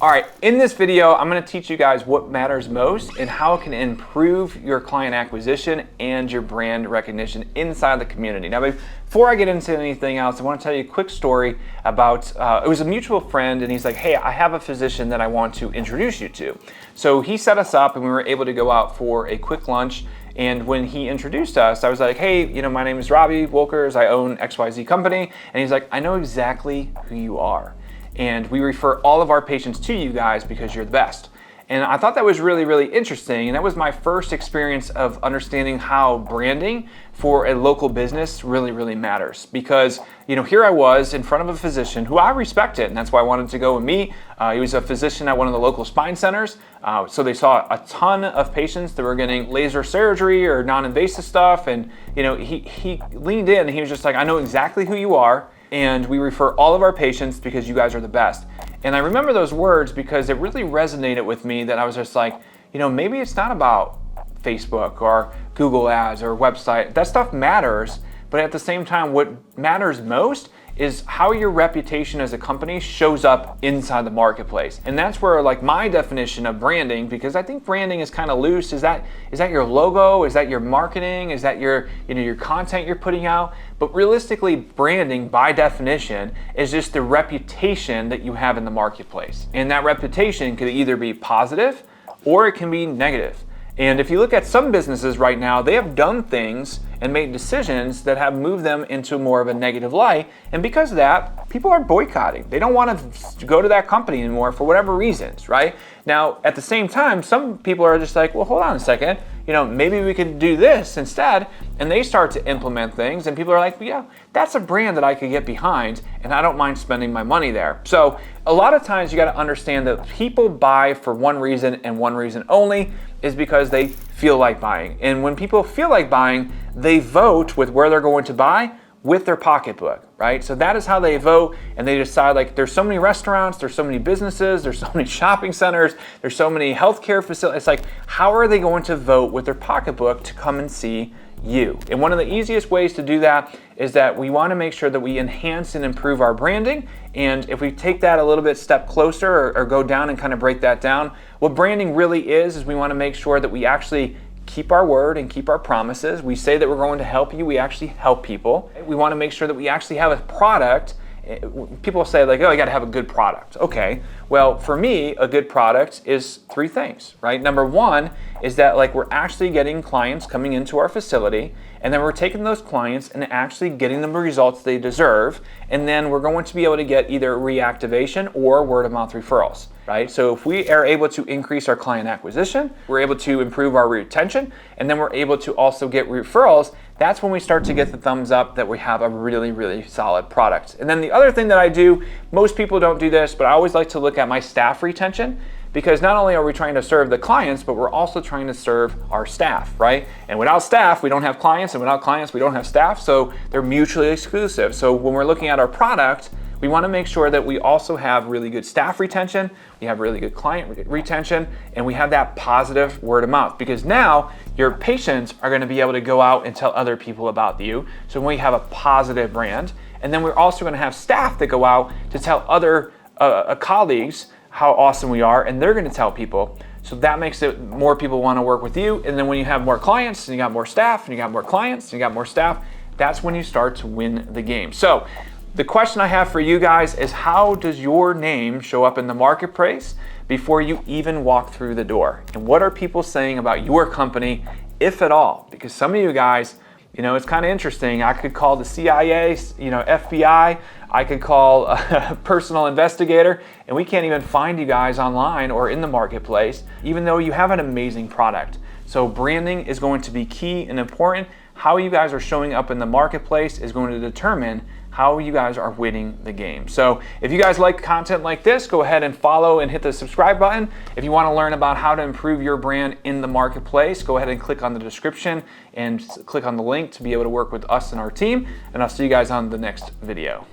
All right, in this video, I'm gonna teach you guys what matters most and how it can improve your client acquisition and your brand recognition inside the community. Now, before I get into anything else, I wanna tell you a quick story about, it was a mutual friend, and he's like, hey, I have a physician that I want to introduce you to. So he set us up and we were able to go out for a quick lunch. And when he introduced us, I was like, hey, my name is Robbie Wolkers, I own XYZ company. And he's like, I know exactly who you are. And we refer all of our patients to you guys because you're the best. And I thought that was really, really interesting. And that was my first experience of understanding how branding for a local business really, really matters. Because, here I was in front of a physician who I respected, and that's why I wanted to go and meet. He was a physician at one of the local spine centers. So they saw a ton of patients that were getting laser surgery or non-invasive stuff. And, he leaned in and he was just like, I know exactly who you are. And we refer all of our patients because you guys are the best. And I remember those words because it really resonated with me, that I was just like, maybe it's not about Facebook or Google ads or website. That stuff matters, but at the same time, what matters most is how your reputation as a company shows up inside the marketplace. And that's where my definition of branding, because I think branding is kind of loose. Is that your logo? Is that your marketing? Is that your content you're putting out? But realistically, branding by definition is just the reputation that you have in the marketplace. And that reputation could either be positive or it can be negative. And if you look at some businesses right now, they have done things and made decisions that have moved them into more of a negative light. And because of that, people are boycotting. They don't want to go to that company anymore for whatever reasons, right? Now, at the same time, some people are just like, well, hold on a second. Maybe we could do this instead. And they start to implement things and people are like, yeah, that's a brand that I could get behind and I don't mind spending my money there. So a lot of times you got to understand that people buy for one reason and one reason only, is because they feel like buying. And when people feel like buying, they vote with where they're going to buy with their pocketbook, right? So that is how they vote, and they decide, there's so many restaurants, there's so many businesses, there's so many shopping centers, there's so many healthcare facilities. It's how are they going to vote with their pocketbook to come and see you? And one of the easiest ways to do that is that we want to make sure that we enhance and improve our branding. And if we take that a little bit step closer or go down and kind of break that down, what branding really is we want to make sure that we actually keep our word and keep our promises. We say that we're going to help you, we actually help people. We want to make sure that we actually have a product. People say oh, you got to have a good product. Okay, well, for me, a good product is three things, right? Number one is that we're actually getting clients coming into our facility, and then we're taking those clients and actually getting them the results they deserve, and then we're going to be able to get either reactivation or word of mouth referrals, right? So if we are able to increase our client acquisition, we're able to improve our retention, and then we're able to also get referrals, that's when we start to get the thumbs up that we have a really, really solid product. And then the other thing that I do, most people don't do this, but I always like to look at my staff retention, because not only are we trying to serve the clients, but we're also trying to serve our staff, right? And without staff, we don't have clients, and without clients, we don't have staff, so they're mutually exclusive. So when we're looking at our product, we want to make sure that we also have really good staff retention, we have really good client retention, and we have that positive word of mouth, because now your patients are going to be able to go out and tell other people about you. So when we have a positive brand, and then we're also going to have staff that go out to tell other colleagues how awesome we are, and they're going to tell people. So that makes it more people want to work with you. And then when you have more clients and you got more staff and you got more clients and you got more staff, that's when you start to win the game. So the question I have for you guys is, how does your name show up in the marketplace before you even walk through the door? And what are people saying about your company, if at all? Because some of you guys, it's kind of interesting. I could call the CIA, FBI, I could call a personal investigator, and we can't even find you guys online or in the marketplace, even though you have an amazing product. So branding is going to be key and important. How you guys are showing up in the marketplace is going to determine how you guys are winning the game. So if you guys like content like this, go ahead and follow and hit the subscribe button. If you want to learn about how to improve your brand in the marketplace, go ahead and click on the description and click on the link to be able to work with us and our team. And I'll see you guys on the next video.